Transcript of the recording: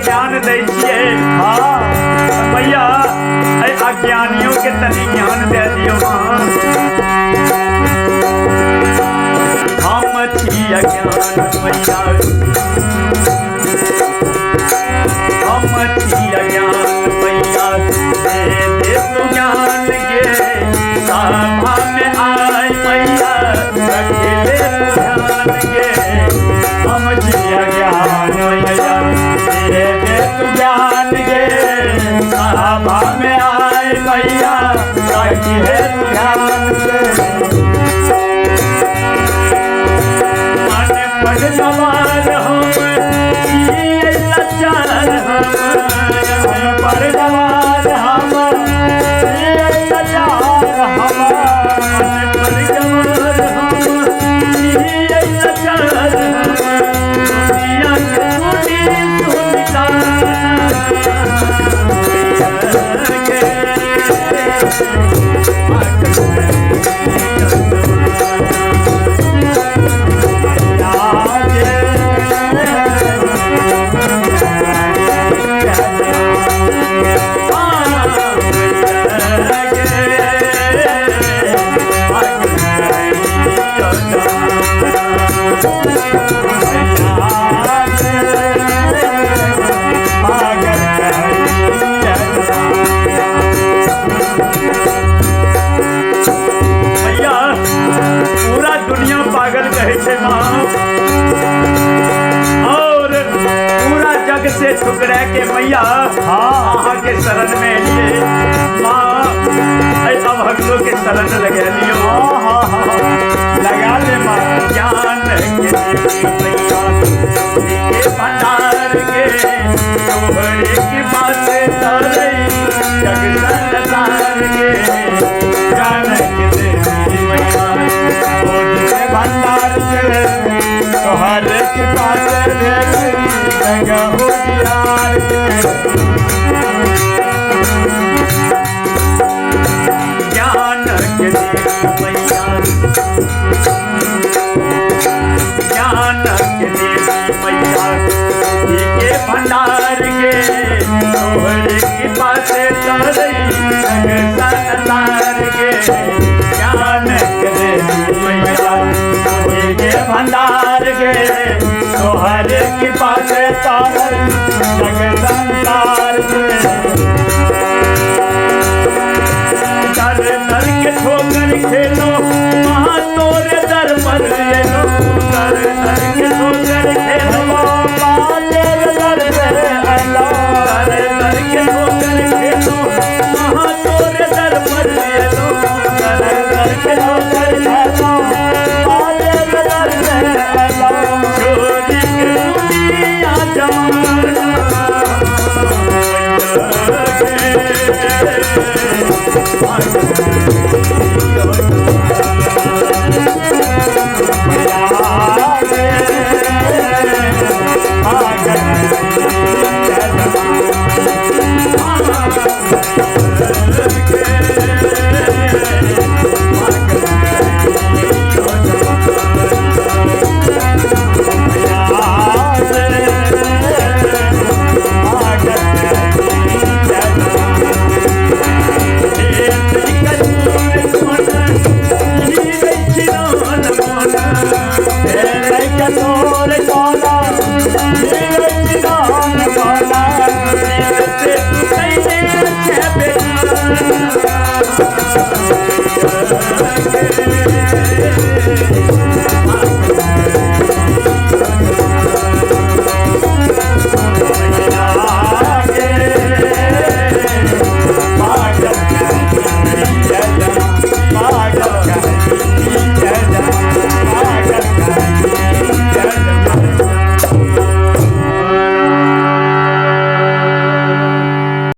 ज्ञान दै छिए। भैया अज्ञानियों के तनी ज्ञान दे दियो। हम छी अज्ञान भैया, हम छी अज्ञान भैया, दे तू ज्ञान के सभा में आए भैया, रखे तू ध्यान के। हम छी अज्ञान भैया, दे तू ज्ञान के सभा में आए भैया, रखे तू ध्यान के। सवार हम लाचार, हम पर सवार हम लाचार, हम पर सवार हम लाचार, दुनिया के सुनता और पूरा जग से ठुकरा के मैया हाँ के शरण में लिए माँ, अब हम लोग के शरण लगा लियो। लगा ले माँ। ज्ञान के मैया के भंडार के तोहरे की बात तारे जग संसार के। ज्ञान के देवी मैया के भंडार के तोहर के पास जगह उजियार के। ज्ञान के देवी मैया, ज्ञान के देवी मैया के भंडार के तोहर के पास जगह संसार के। ज्ञान के देवी मैया के भंडार के तोहर के पास तार जग संसार के। दर दर के ठोकर खेलो वहाँ तोरे दर पर एलो, दर दर के ठोकर खेलो वहाँ तेरे दर पे आलो, दर दर के ठोकर खेलो वहाँ तोरे दर पर एलो, दर दर के ठोकर खेलो चोरी के दुनिया जमाना के